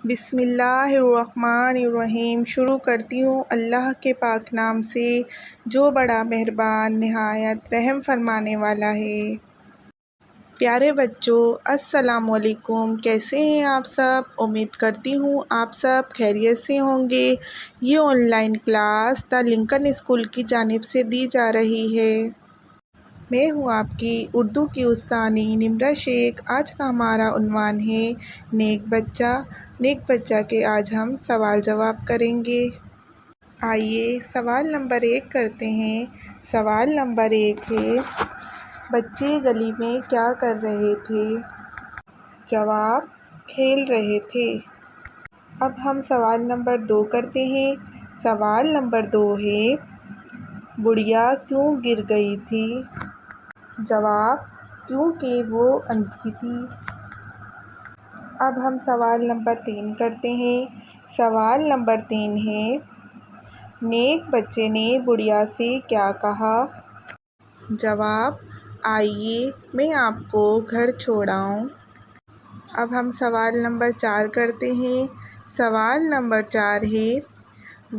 بسم اللہ الرحمن الرحیم۔ شروع کرتی ہوں اللہ کے پاک نام سے جو بڑا مہربان نہایت رحم فرمانے والا ہے۔ پیارے بچوں، السلام علیکم۔ کیسے ہیں آپ سب؟ امید کرتی ہوں آپ سب خیریت سے ہوں گے۔ یہ online class the Lincoln School کی جانب سے دی جا رہی ہے۔ میں ہوں آپ کی اردو کی استانی نمرہ شیخ۔ آج کا ہمارا عنوان ہے نیک بچہ۔ نیک بچہ کے آج ہم سوال جواب کریں گے۔ آئیے سوال نمبر 1 کرتے ہیں۔ سوال نمبر 1 ہے، بچے گلی میں کیا کر رہے تھے؟ جواب، کھیل رہے تھے۔ اب ہم سوال نمبر 2 کرتے ہیں۔ سوال نمبر 2 ہے، بڑھیا کیوں گر گئی تھی؟ جواب، کیونکہ وہ اندھی تھی۔ اب ہم سوال نمبر 3 کرتے ہیں۔ سوال نمبر 3 ہے، نیک بچے نے بڑھیا سے کیا کہا؟ جواب، آئیے میں آپ کو گھر چھوڑاؤں۔ اب ہم سوال نمبر 4 کرتے ہیں۔ سوال نمبر 4 ہے،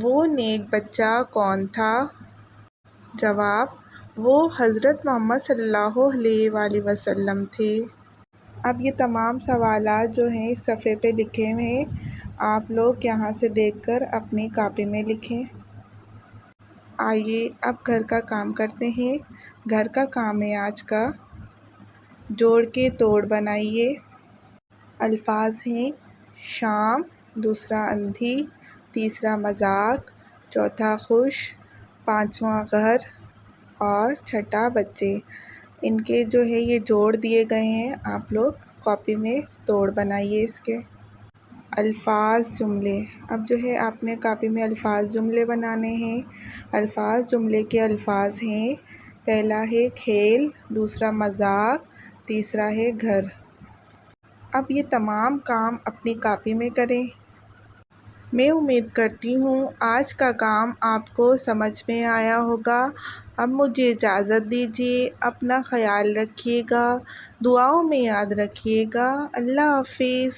وہ نیک بچہ کون تھا؟ جواب، وہ حضرت محمد صلی اللہ علیہ وآلہ وسلم تھے۔ اب یہ تمام سوالات جو ہیں اس صفحے پہ لکھے ہیں، آپ لوگ یہاں سے دیکھ کر اپنی کاپی میں لکھیں۔ آئیے اب گھر کا کام کرتے ہیں۔ گھر کا کام ہے آج کا، جوڑ کے توڑ بنائیے۔ الفاظ ہیں شام، دوسرا اندھی، تیسرا مذاق، چوتھا خوش، پانچواں گھر اور چھٹا بچے۔ ان کے جو ہے یہ جوڑ دیے گئے ہیں، آپ لوگ کاپی میں توڑ بنائیے اس کے۔ الفاظ جملے، اب جو ہے آپ نے کاپی میں الفاظ جملے بنانے ہیں۔ الفاظ جملے کے الفاظ ہیں، پہلا ہے کھیل، دوسرا مذاق، تیسرا ہے گھر۔ اب یہ تمام کام اپنی کاپی میں کریں۔ میں امید کرتی ہوں آج کا کام آپ کو سمجھ میں آیا ہوگا۔ اب مجھے اجازت دیجیے، اپنا خیال رکھیے گا، دعاؤں میں یاد رکھیے گا۔ اللہ حافظ۔